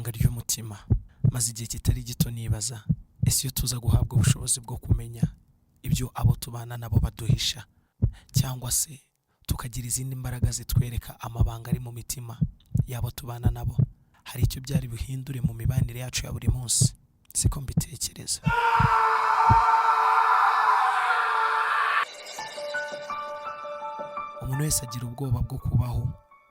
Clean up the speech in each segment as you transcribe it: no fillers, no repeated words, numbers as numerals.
ibanga ry'umutima maze igihe kitari gito nibaza ese iyo tuza guhabwa ubushobozi bwo kumenya ibyo abo tubana nabo baduhisha cyangwa se tukagira izindi mbaraga zitwereka amabanga ari mu mitima yabo tubana nabo hari icyo byari buhindure mu mibanire yacu ya buri munsi siko mbitekereza. Umuntu wese agira ubwoba bwo kubaho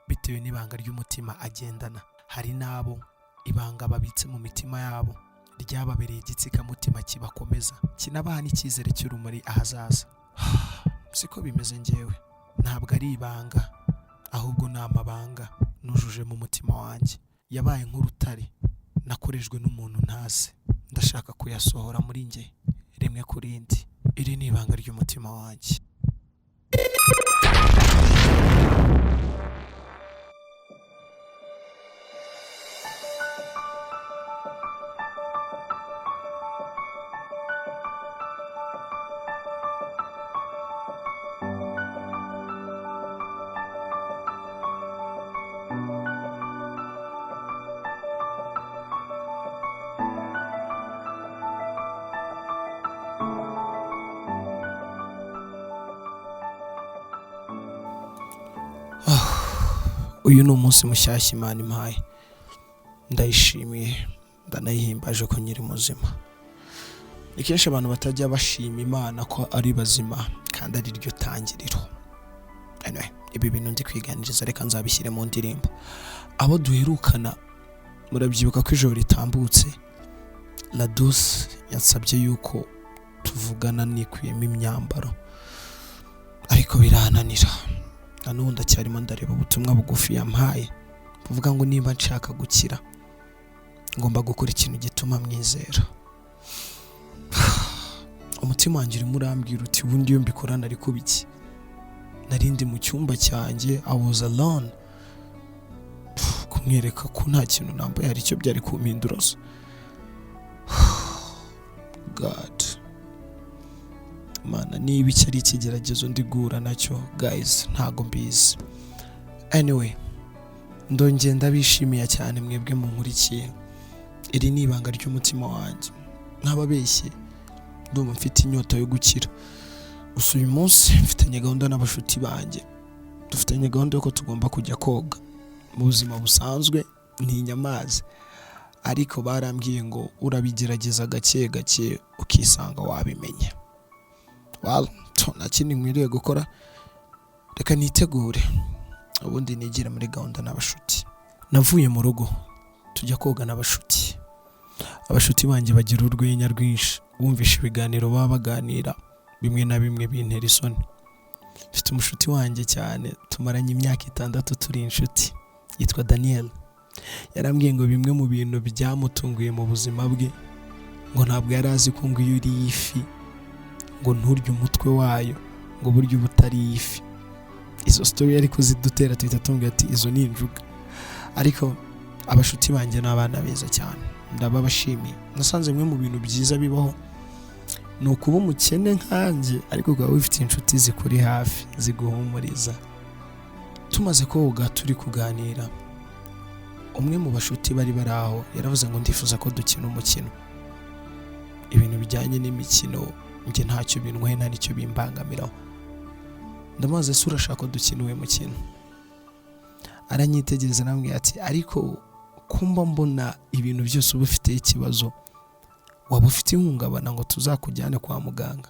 bitewe n'ibanga ry'umutima agendana. Hari nabo ibanga babitse mu mitima yabo ryababereye igitsikamutima kibakomeza kinabaha n'icyizere cy'urumuri ahazaza. Siko bimeze njyewe, ntabwo ari ibanga ahubwo ni amabanga nujuje mu mutima wanjye yabaye nk'urutare nakorejwe n'umuntu ntazi, ndashaka kuyasohora muri njye rimwe ku rindi. Iri ni ibanga ry'umutima wanjye. Uyu ni umunsi mushyashya Imana impaye, ndayishimiye ndanayihimbaje ko nyiri muzima. Ni kenshi abantu batajya bashima Imana ko ari bazima kandi ari ryo tangiriro. Anyway, ibi bintu ndi kwiganiriza reka nzabishyire mu ndirimbo. Abo duherukana murabyibuka ko ijoro ritambutse La Douce yansabye yuko tuvugana nikuyemo imyambaro ariko birananira. Nanubu ndacyarimo ndareba ubutumwa bugufi yampaye buvuga ngo niba nshaka gukira ngomba gukora ikintu gituma mwizera. Umutima wanjye urimo urambwira uti ubundi iyo mbikorana ariko biki. Narindi mu cyumba cyanjye, I was alone. Kumwereka ko nta kintu nambaye hari icyo byari kumpindura. God, Mana, niba iki ari ikigeragezo ndigura nacyo guys ntago mbizi. Anyway, ndongeye ndabishimiye cyane mwebwe munkurikiye. Iri ni ibanga ry'umutima wanjye. Ntababeshye ndumva mfite inyota yo gukira. Gusa uyu munsi mfitanye gahunda n'abashuti banjye. Dufitanye gahunda yuko tugomba kujya koga. Mu buzima busanzwe ntinya amazi, ariko barambwiye ngo urabigerageza gake gake ukisanga wabimenye. Well, nta kindi nkwiriye gukora, reka nitegure ubundi nigira muri gahunda n'abashuti. Navuye mu rugo tujya koga n'abashuti. Abashuti banjye bagira urwenya rwinshi, bumvisha ibiganiro baba baganira bimwe na bimwe bintera isoni. Mfite umushuti wanjye cyane tumaranye imyaka 6 turi inshuti, yitwa Daniel. Yarambwiye ngo bimwe mu bintu byamutunguye mu buzima bwe ngo ntabwo yari azi ko ngo iyo uri ifi ngo nturye umutwe wayo ngo buryo butari ifi. Izo story ariko zidutera twita tumbwira ati izo ni injuga. Ariko abashuti banjye n'abana beza cyane, ndababashimiye. Nasanze bimwe mu bintu byiza bibaho ni ukuba umukene nkanjye ariko ukaba wifite inshuti zikuri hafi ziguhumuriza. Tumaze koga turi kuganira, umwe mu bashuti bari aho yaravuze ngo ndifuza ko dukina umukino. Ibintu bijyanye n'imikino njye ntacyo bintwaye nta nicyo bimbangamiraho. Ndamaze se urashaka ko dukina uwe mukino? Aranyitegereza namwe ati ariko kumba mbona ibintu byose uba ufite ikibazo, waba ufite ihungabana ngo tuzakujyane kwa muganga?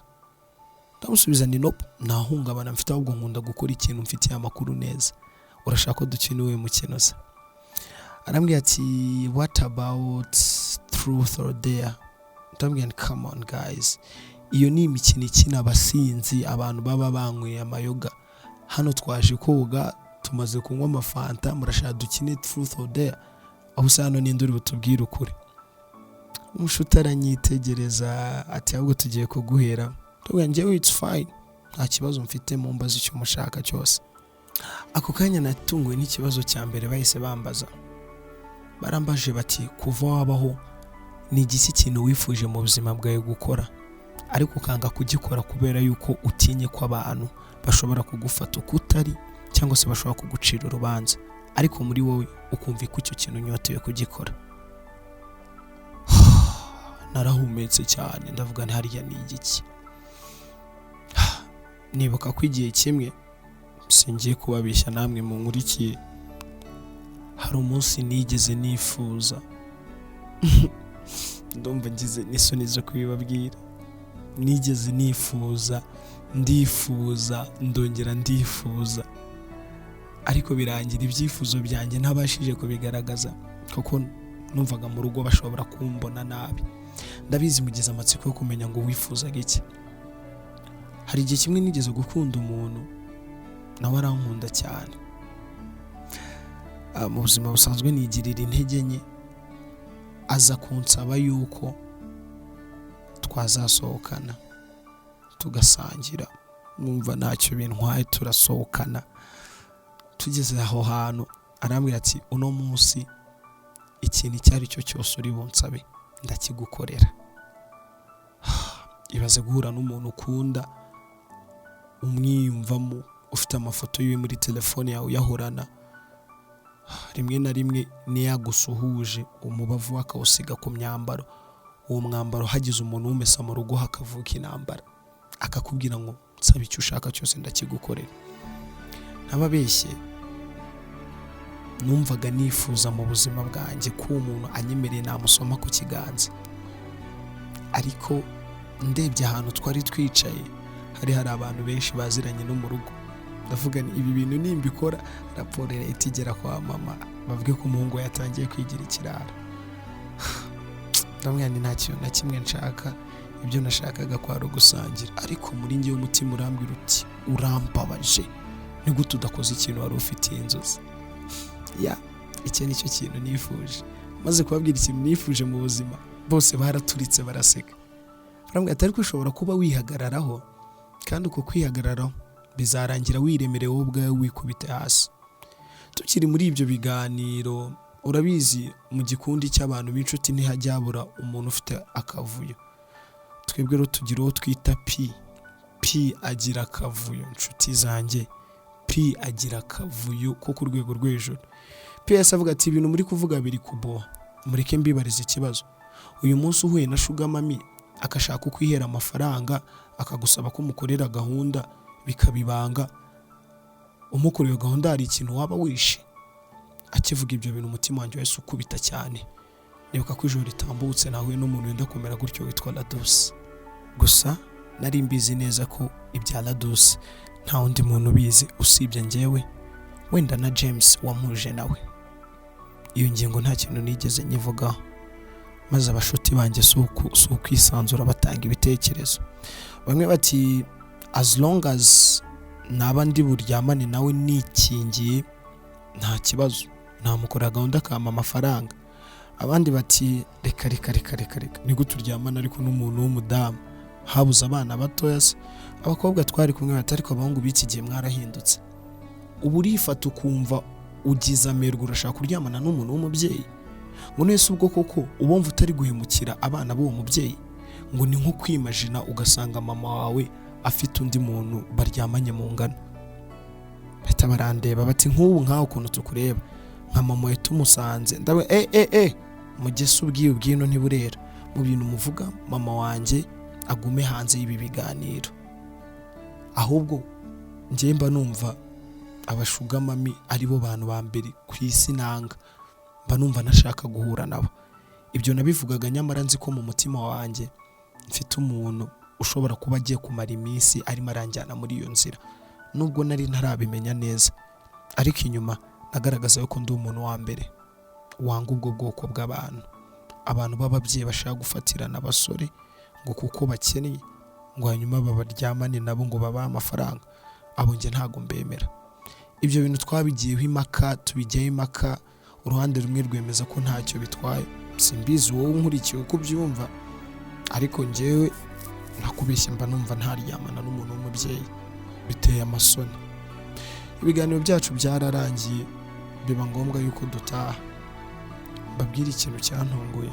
Ndamusubiza ni nope, nta hungabana mfite ahubwo nkunda gukora ikintu mfitiye amakuru neza. Urashaka ko dukina uwe mukino se? Arambwira ati what about truth or dare? Ndambwira come on guys, iyo ni imikino ikina abasinzi, abantu baba banyweye amayoga. Hano twaje koga tumaze kunywa amafanta, murashaka dukine truth or dare? Aho hano ni nduri butubwire ukuri. Umushuti aranyitegereza ati ahubwo tugiye kuguhera. Ndabwira njyewe it's fine, nta kibazo mfite, mumbaza icyo mushaka cyose. Ako kanya natunguwe n'ikibazo cya mbere bahise bambaza. Barambaje bati kuva wabaho ni igiki kintu wifuje mu buzima bwawe gukora ariko ukanga kugikora kubera yuko utinye ko abantu bashobora kugufata uko utari cyangwa se bashobora kugucira urubanza, ariko muri wowe ukumva ko icyo kintu unyoteye kugikora? narahumetse cyane ndavuga nti hariya ni igiki. Nibuka ko igihe kimwe singiye kubabeshya namwe mu nkurikiye, hari umunsi nigeze nifuza ndumva ngize n'isoni zo kubibabwira, nigeze nifuza ndongera ndifuza, ariko birangira ibyifuzo byanjye ntabashije kubigaragaza kuko numvaga mu rugo bashobora kumbona nabi. Ndabizi mugize amatsiko yo kumenya ngo wifuzaga iki. Hari igihe kimwe nigeze gukunda umuntu nawe arankunda cyane. Mu buzima busanzwe nigirira intege nke, aza kunsaba yuko twazasohokana tugasangira. Numva ntacyo bintwaye, turasohokana. Tugeze aho hantu arambwira ati uno munsi ikintu icyo ari cyo cyose uri bunsabe ndakigukorera. Ibaze guhura n'umuntu ukunda, umwiyumvamo, ufite amafoto yiwe muri telefone yawe uyahorana, rimwe na rimwe niyagusuhuje umubavu akawusiga ku myambaro, uwo mwambaro hagize umuntu umesa mu rugo hakavuka intambara, akakubwira ngo nsaba icyo ushaka cyose ndakigukorera. Ntababeshye, numvaga nifuza mu buzima bwanjye ko umuntu anyemereye namusoma ku kiganza, ariko ndebye ahantu twari twicaye hari abantu benshi baziranye no mu rugo. Ndavuga ni ibi bintu nimbikora raporo leta igera kwa mama bavuge ko umuhungu yatangiye kwigira ikirara. Ndamubwira nti nta kintu na kimwe nshaka, ibyo nashakaga kwari ugusangira, ariko muri njye umutima urambwira uti urambabaje, ni gute udakoze ikintu wari ufitiye inzozi. Icyo nicyo kintu nifuje. Maze kubabwira ikintu nifuje mu buzima, bose baraturitse baraseka. Barambwira ati ariko ushobora kuba wihagararaho, kandi uko kwihagararaho bizarangira wiremerewe wowe ubwawe wikubite hasi. Tukiri muri ibyo biganiro, urabizi mu gikundi cy'abantu b'inshuti ntihajya habura umuntu ufite akavuyo. Twebwe rero tugira uwo twita P agira akavuyo. Inshuti zanjye, P agira akavuyo ko ku rwego rwo hejuru. P yasavuga ati ibintu muri kuvuga biri kuboha, mureke mbibarize ikibazo. Uyu munsi uhuye na Sugar Mami akashaka kwihera amafaranga, akagusaba ko umukorera gahunda bikabibanga, umukoreye gahunda hari ikintu waba wishe? Akivuga ibyo bintu umutima wanjye wese ukubita cyane. Nibuka ko ijoro ritambutse nahuye n'umuntu wenda kumera gutyo witwa Ladus. Gusa nari mbizi neza ko ibya Ladus nta wundi muntu ubizi usibye njyewe, wenda na James wamuje nawe. Iyo ngingo nta kintu nigeze nyivugaho, maze abashuti banjye si ukwisanzura batanga ibitekerezo. Bamwe bati as long as naba ndi buryamane nawe nikingiye nta kibazo, namukorera gahunda akama amafaranga. Abandi bati reka ni gute uryamana ariko n'umuntu w'umudamu, habuze abana batoya se? Abakobwa twari kumwe bati ariko abahungu b'iki gihe mwarahindutse, ubu urifata ukumva ugize amerwe urashaka kuryamana n'umuntu w'umubyeyi. Ngo nese ubwo koko ubumva utari guhemukira abana b'uwo mubyeyi? Ngo ni nko kwimajina ugasanga mama wawe afite undi muntu baryamanye mu ngano. Bahita barandeba bati nk'ubu nkaho ukuntu tukureba nka mama we tumusanze, ndawe mugese ubwino ntiburera mu bintu muvuga, mama wanjye agume hanze y'ibi biganiro. Ahubwo njye mba numva abashuga mami ari bo bantu ba mbere ku isi nanga, mba numva nashaka guhura nabo. Ibyo nabivugaga nyamara nzi ko mu mutima wanjye mfite umuntu ushobora kuba agiye kumara iminsi arimo aranjyana muri iyo nzira, nubwo nari ntarabimenya neza, ariko inyuma nagaragaza yuko ndi umuntu wa mbere wanga ubwo bwoko bw'abantu, abantu b'ababyeyi bashaka gufatirana abasore ngo kuko bakennye ngo hanyuma babaryamane nabo ngo babahe amafaranga. Abo njye ntago mbemera. Ibyo bintu twabigiyeho impaka, tubijyaho impaka, uruhande rumwe rwemeza ko ntacyo bitwaye. Simbizi wowe unkurikiye uko ubyumva, ariko njyewe nakubeshye mba numva ntaryamana n'umuntu w'umubyeyi, biteye amasoni. Ibiganiro byacu byararangiye, biba ngombwa yuko dutaha. Babwira ikintu cyantunguye,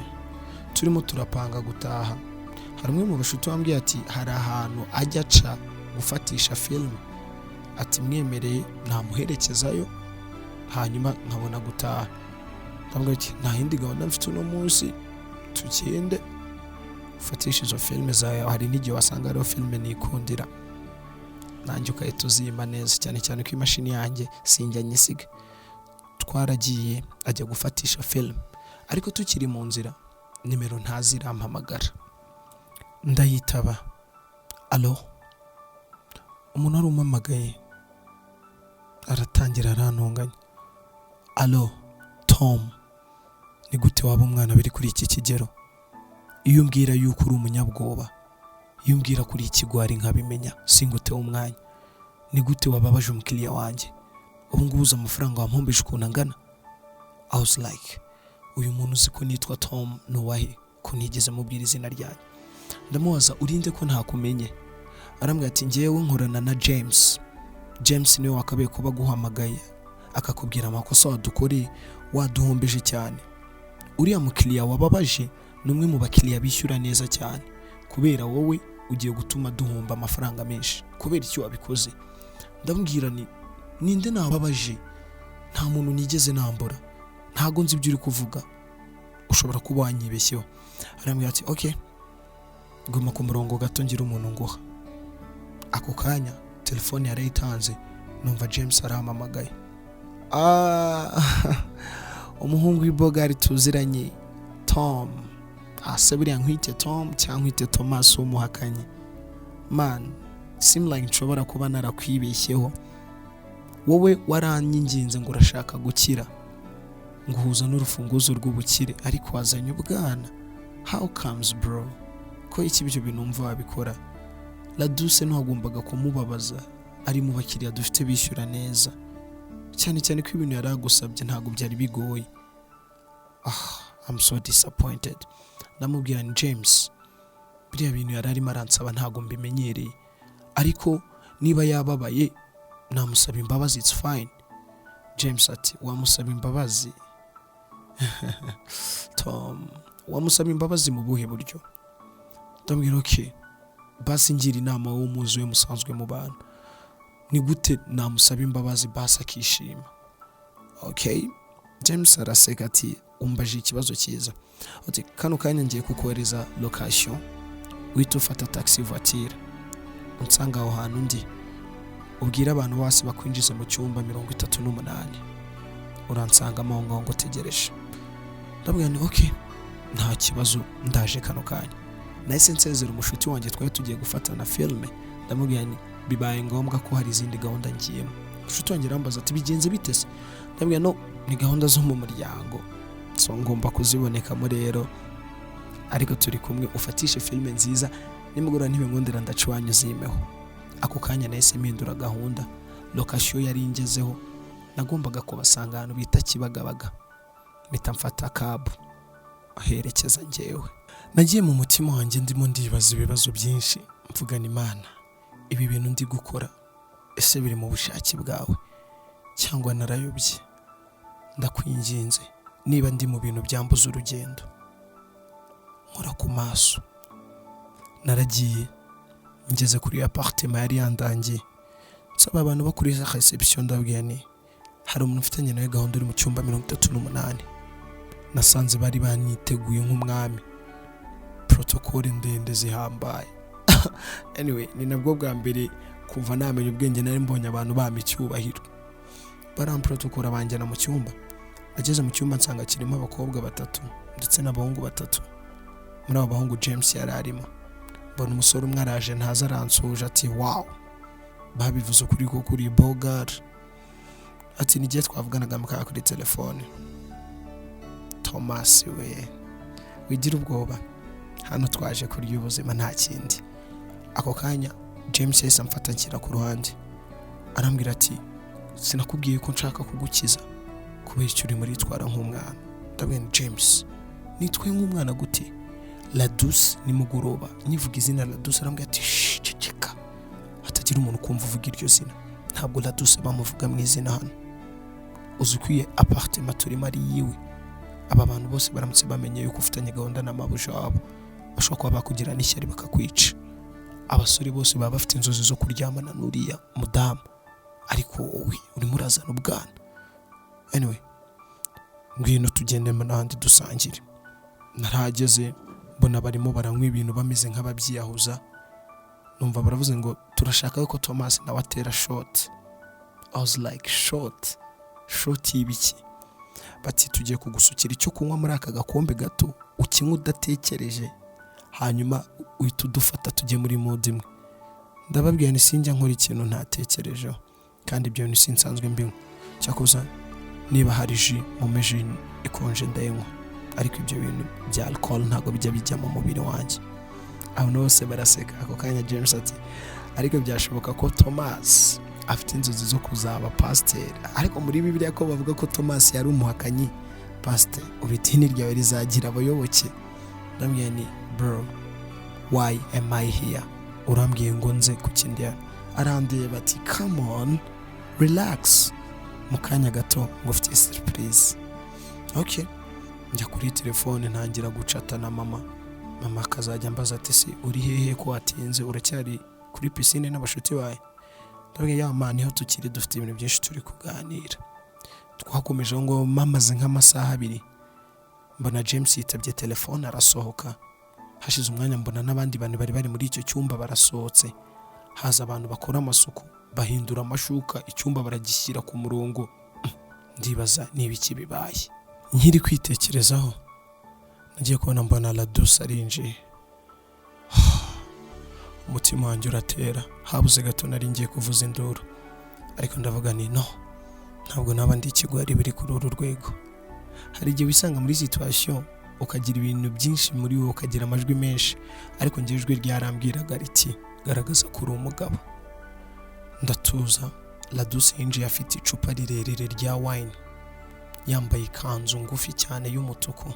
turimo turapanga gutaha, hari umwe mu bashuti wambwiye ati hari ahantu ajya aca gufatisha filime, ati mwemereye namuherekezayo hanyuma nkabona gutaha. Ndambwira ati nta yindi gahunda mfite uno munsi, tugende. ufatisha izo filime zawe. Hari n'igihe wasanga ariyo filime nikundira nanjye ukahita uzimba neza, cyane cyane ko imashini yanjye sinjya nyisiga. Twaragiye ajya gufatisha filime, ariko tukiri mu nzira nimero ntazirampamagara. Ndayitaba, alo, umuntu wari umpamagaye aratangira arantonganya. Alo Tom, ni gute waba umwana biri kuri iki kigero? Iyo umbwira yuko uri umunyabwoba, iyo umbwira kuri ikigwari nkabimenya, singute umwanya. Ni gute wababaje umukiriya wanjye? Ubu ngubu uzi amafaranga wampombeje ukuntu angana? I was like, uyu muntu uzi ko nitwa Tom nuwahe ko ntigeze mubwira izina ryanjye? Ndamubaza, urinde ko ntakumenye? Arambwira ati, ngewe nkorana na James. James niwe wakabaye kuba guhamagaye akakubwira amakosa wadukoreye, waduhombeje cyane. Uriya mukiriya wababaje ni umwe mu bakiriya bishyura neza cyane, kubera wowe ugiye gutuma duhomba amafaranga menshi. Kubera icyo wabikoze? Ndambwira ninde nababaje? Nta muntu nigeze nambura, ntago nzi ibyo uri kuvuga, ushobora kuba wanyibeshyeho. Arambwira ati, okay, guma ku murongo gato ngira umuntu nguha. Ako kanya telefone yarayitanze, numva James arampamagaye. Umuhungu w'ibogari tuziranye, Tom. Ase buriya nkwite Tom cyangwa nkwite Thomas w'umuhakanyi? Man, seem like nshobora kuba narakwibeshyeho. Wowe waranyinginze ngo urashaka gukira, nguhuza n'urufunguzo rw'ubukire, ariko wazanye ubwana. How comes bro? Ko iki byo binumva wabikora? Laduse ntagombaga kumubabaza, ari mu bakiriya dufite bishyura neza, cyane cyane ko ibintu yaragusabye ntago byari bigoye. I'm so disappointed. Ndamubwira ni James, biriya bintu yararimo aransaba ntago mbimenyereye, ariko niba yababaye namusaba imbabazi, it's fine. James ati, wamusaba imbabazi? Tom, wamusaba imbabazi mu buhe buryo? Ndamubwira okay, basi ngira inama wo muzuye musanzwe mu bantu, ni gute namusaba imbabazi basi akishima? Okay, James araseka ati, umbaje ikibazo cyiza. Ati, kano kanya ngiye kukohereza location, wita ufata taxi voiture unsanga aho hantu ndi, ubwira abantu bose bakwinjiza mu cyumba 38, uransanga aho ngo tegereje. Ndabwira ni okay, nta kibazo, ndaje kano kanya. Nahise nsezera umushuti wanjye twari tugiye gufatana filme. Ndamubwira ni bibaye ngombwa ko hari izindi gahunda ngiyemo. Umushuti wanjye arambaza ati, bigenze bite se? Ndabwira no, ni gahunda zo mu muryango, so ngomba kuzibonekamo rero, ariko turi kumwe ufatishe filme nziza, nimugora ntibinkundira ndacwanya uzimeho. Ako kanya nahise mpindura gahunda, location yari ingezeho, nagombaga kubasanga ahantu bita Kibagabaga, mpita mfata cab aherekeza njyewe. Nagiye mu mutima wanjye ndimo ndibaza ibibazo byinshi, mvugana Imana, ibi bintu ndi gukora ese biri mu bushake bwawe cyangwa narayobye? Ndakwinginze, niba ndi mu bintu byambuza urugendo, nkora ku maso. Naragiye ngeze kuri appartement yari yandangiye, nsaba abantu bakuriza reception, ndabwira ni hari umuntu ufitanye nawe gahunda uri mu cyumba 38. Nasanze bari baniteguye nk'umwami, protocole ndende zihambaye. Anyway, ni nabwo bwa mbere kuva namenye ubwenge nari mbonye abantu bama icyubahiro. Baramprotokora banjyana mu cyumba. Ageze mu cyumba nsanga kirimo abakobwa 3 ndetse n'abahungu 3. Muri abo bahungu James yari arimo. Mbona umusore umwe araje ntaza aransuje ati, wow, babivuze ukuri ko kuri bogar. Ati, nigiye twavuganaga mukaka kuri telefone. Thomas we, wigira ubwoba, hano twaje kurya ubuzima nta kindi. Ako kanya James yahise amfata nshyira ku ruhande, arambwira ati, sinakubwiye ko nshaka kugukiza kubera icyo uri muri twara nk'umwana? Ndabwira James, nitwe nk'umwana gute? Laduse nimugoroba nyivuga izina Laduse, arambwira ati, ceceka, hatagira umuntu kumva uvuga iryo zina, ntabwo Laduse bamuvuga mu izina hano. Uzikwiye appartement turimo ari yiwe. Aba bantu bose baramutse bamenye yuko ufitanye gahunda n'amabuje wabo, bashobora kuba bakugira n'ishyari bakakwica. Abasore bose baba bafite inzozi zo kuryamana n'uriya mudamu, ariko wowe urimo urazana ubwana. Anyway, ngwino tugende n'ahandi dusangire. Narahageze mbona barimo baranywa ibintu bameze nk'ababyiyahuza, numva baravuze ngo turashaka ko Thomas nawe atera shot. I was like shot y'ibiki? Bati tugiye kugusukira icyo kunywa muri aka gakombe gato ukinywa udatekereje, hanyuma uhita udufata tujye muri mood imwe. Ndababwiye ni sinjya nkora ikintu ntatekerejeho, kandi ibyo ni sinsanzwe mbinywa. Cyakoza niba hari ji mu meji ikonje ndayinywa, ariko ibyo bintu bya alcohol ntabwo bijya bijya mu mubiri wanjye. Abantu bose baraseka. Ako kanya James ati ariko byashoboka ko Thomas afite inzozi zo kuzaba pasiteri, ariko muri Bibiliya ko bavuga ko Thomas yari umuhakanyi. Pasiteri, idini ryawe rizagira abayoboke? Ndambwiye ni bro, why am I here? Urambwiye ngo nze kukindya? Arandiye bati come on relax, mu kanya gato ngo ufite surprise. Okay, njya kuri telefone ntangira gucata na mama akazajya ambaza ati si uri hehe ko watinze, uracyari kuri piscine n'abashuti bawe? Ndabwiye ya man niho tukiri dufite ibintu byinshi turi kuganira. Twakomeje ngo mamaze nk'amasaha 2, mbona James yitabye telefone arasohoka. Hashize umwanya mbona n'abandi bantu bari muri icyo cyumba barasohotse, haza abantu bakora amasuku bahindura amashuka, icyumba baragishyira ku murongo. Ndibaza n'ibiki bibaye. Nkiri kwitekerezaho nagiye kubona mbona Ladus arinjiye. Umutima wanjye uratera, habuze gato nari ngiye kuvuza induru, ariko ndavuga ni no, ntabwo naba ndi ikigwari biri kuri uru rwego. Hari igihe wisanga muri situation ukagira ibintu byinshi muri wowe, ukagira amajwi menshi, ariko njye ijwi ryarambwiraga riti garagaza kuri umugabo. Ndatuza. Ladus yinjiye afite icupa rirerire rya wine, yambaye ikanzu ngufi cyane y'umutuku,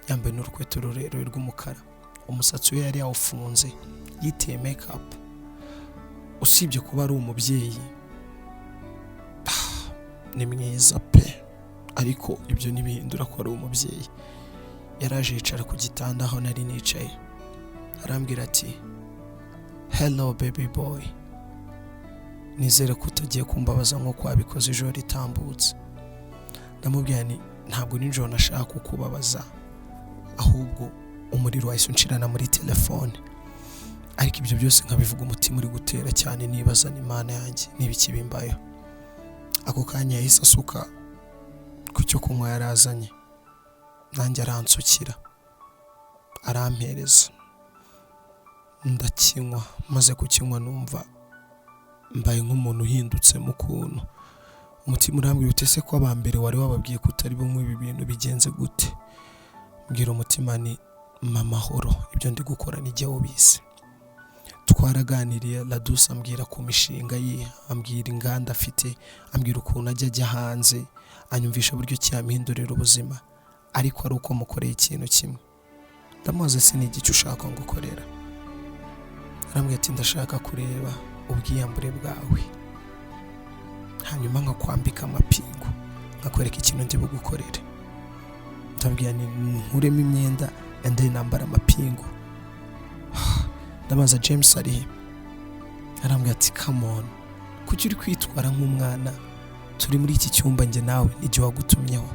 yambaye n'urukweto rurerure rw'umukara, umusatsi we yari yawufunze, yiteye makeup. Usibye kuba ari umubyeyi ni mwiza pe, ariko ibyo ntibihindura ko ari umubyeyi. Yaraje yicara ku gitanda aho nari nicaye, arambwira ati hello baby boy, nizere ko utagiye kumbabaza nk'uko wabikoze ijoro ritambutse. Ndamubwira ni ntabwo nijoro nashaka kukubabaza, ahubwo umuriro wahise unshirana muri telefone, ariko ibyo byose nkabivuga umutima uri gutera cyane, nibaza n'Imana yanjye n'ibiki bimbayeho. Ako kanya yahise asuka ku cyo kunywa yarazanye, nanjye aransukira arampereza, ndakinywa. Maze kukinywa numva mbaye nk'umuntu uhindutse mu kuntu. Umutima urambwira uti ese ko abambere wari wababwiye ko utari bunywe ibi bintu bigenze gute? Mbwira umutima ni mamahoro, ibyo ndi gukora ni jye ubizi. Twaraganiriye. Ladus ambwira ku mishinga ye, ambwira inganda afite, ambwira ukuntu ajya hanze, anyumvisha buryo cyamhindurira ubuzima, ariko ari uko mukoreye ikintu kimwe. Ndamubaza se ni igice ushaka ngo ukorera? Arambwira ati ndashaka kureba ubwiyambure bwawe, hanyuma nkakwambika amapingu, nkakwereka ikintu ndi bugukorere. Ndabwira ni nkuremo imyenda ende nambara amapingu. Ndamaza James ari. Arambwira ati come on, kuki uri kwitwara nk'umwana? Turi muri iki cyumba njye nawe n'ijye wagutumyeho.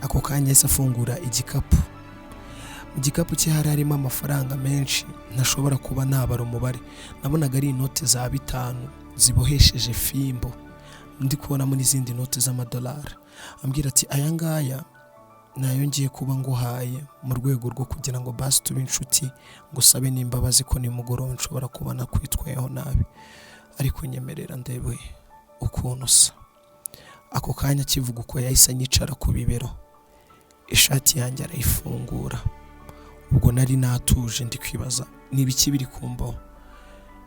Ako kanya yahise afungura igikapu. Mu gikapu cye harimo amafaranga menshi ntashobora kuba nabara umubare. Nabonaga ari inote za 5 zibohesheje fimbo, ndi kubonamo n'izindi note z'amadolari. Ambwira ati aya ngaya nayo ngiye kuba nguhaye mu rwego rwo kugira ngo basi tube inshuti, ngusabe n'imbabazi ko nimugoroba nshobora kuba nakwitwayeho nabi, ariko nyemerera ndebe ukuntu usa. Ako kanya kivuga uko yahise anyicara ku bibero, ishati yanjye arayifungura. Ubwo nari natuje ndi kwibaza n'ibiki biri kumbaho.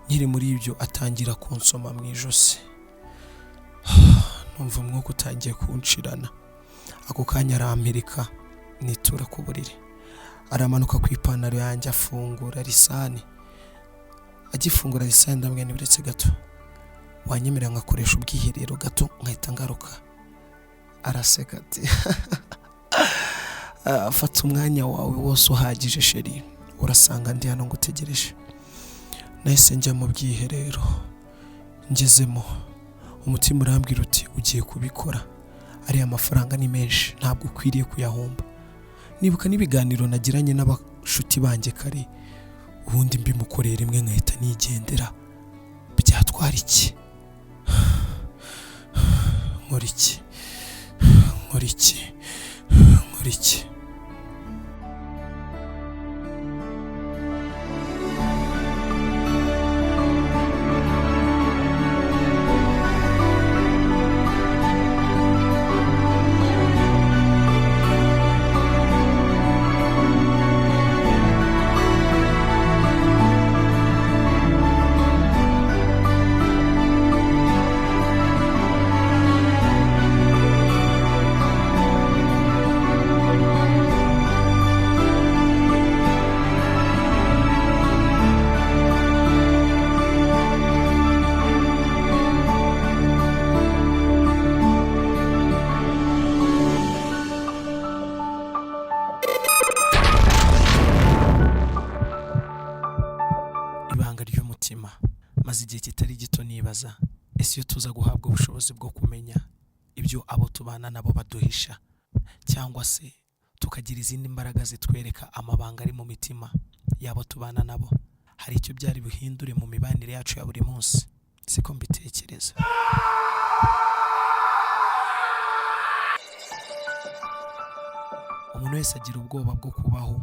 Nkiri muri ibyo atangira kunsoma mu ijosi, numva umwuka utangiye kunshirana. Ako kanya arampirika, nitura ku buriri, aramanuka ku ipantaro yanjye afungura lisani. Agifungura lisani ndambwira nibiretse gato, wanyemerera ngakoresha ubwiherero gato nkahita ngaruka. Araseka ati fata umwanya wawe wose uhagije sheri, urasanga ndi hano ngutegereje. Nahise njya mu bwiherero. Ngezemo umutima urambwira uti ugiye kubikora, ari amafaranga ni menshi, ntabwo ukwiriye kuyahomba. nibuka n'ibiganiro nagiranye n'abashuti banjye kare, ubundi mbimukorera rimwe nkahita nigendera. Byatwara iki? Nkora iki? Nkora iki? Nkora iki? Ibanga ry'umutima. Maze igihe kitari gito nibaza, ese iyo tuza guhabwa ubushobozi bwo kumenya ibyo abo tubana nabo baduhisha, cyangwa se tukagira izindi mbaraga zitwereka amabanga ari mu mitima y'abo tubana nabo, hari icyo byari buhindure mu mibanire yacu ya buri munsi? Siko mbitekereza. Umuntu wese agira ubwoba bwo kubaho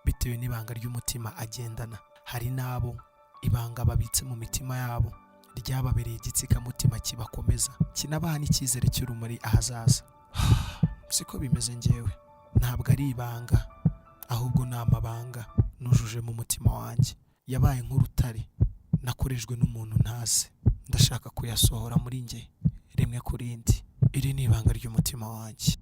bitewe n'ibanga ry'umutima agendana. Hari n'abo ibanga babitse mu mitima yabo ryababereye igitsikamutima kibakomeza, kinabaha n'icyizere cy'urumuri ahazaza. Siko bimeze njyewe, ntabwo ari ibanga, ahubwo ni amabanga nujuje mu mutima wanjye, yabaye nk'urutare nakorejwe n'umuntu ntazi, ndashaka kuyasohora muri njye rimwe ku rindi. Iri ni ibanga ry'umutima wanjye.